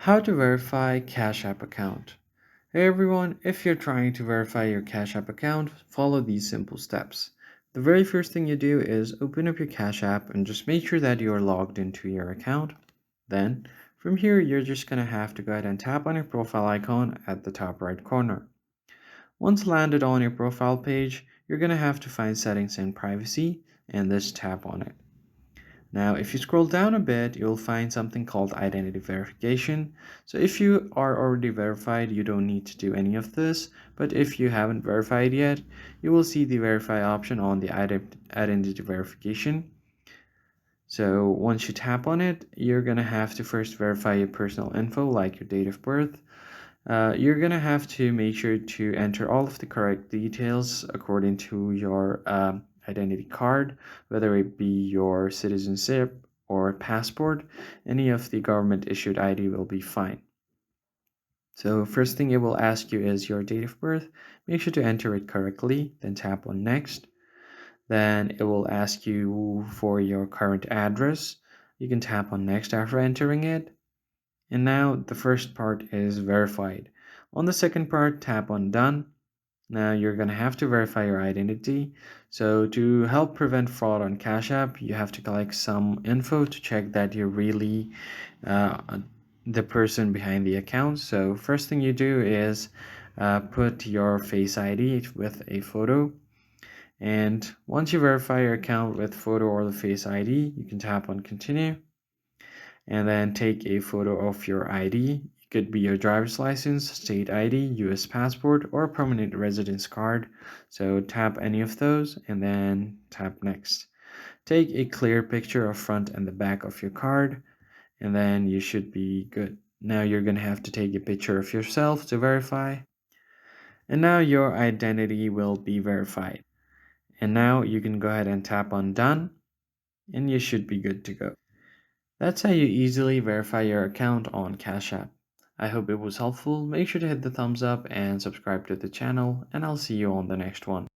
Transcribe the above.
How to verify Cash App account. Hey everyone, if you're trying to verify your Cash App account, follow these simple steps. The very first thing you do is open up your Cash App and just make sure that you're logged into your account. Then, from here, you're just going to have to go ahead and tap on your profile icon at the top right corner. Once landed on your profile page, you're going to have to find settings and privacy and just tap on it. Now, if you scroll down a bit, you'll find something called identity verification. So if you are already verified, you don't need to do any of this. But if you haven't verified yet, you will see the verify option on the identity verification. So once you tap on it, you're going to have to first verify your personal info like your date of birth. You're going to have to make sure to enter all of the correct details according to your identity card, whether it be your citizenship or passport. Any of the government issued ID will be fine. So first thing it will ask you is your date of birth. Make sure to enter it correctly, then tap on next. Then it will ask you for your current address. You can tap on next after entering it. And now the first part is verified. On the second part, tap on done. Now you're going to have to verify your identity. So to help prevent fraud on Cash App, you have to collect some info to check that you're really uh, the person behind the account. So first thing you do is put your Face ID with a photo. And once you verify your account with photo or the Face ID, you can tap on continue and then take a photo of your ID. It could be your driver's license, state ID, US passport, or permanent residence card. So tap any of those and then tap next. Take a clear picture of front and the back of your card and then you should be good. Now you're going to have to take a picture of yourself to verify. And now your identity will be verified. And now you can go ahead and tap on done and you should be good to go. That's how you easily verify your account on Cash App. I hope it was helpful. Make sure to hit the thumbs up and subscribe to the channel, and I'll see you on the next one.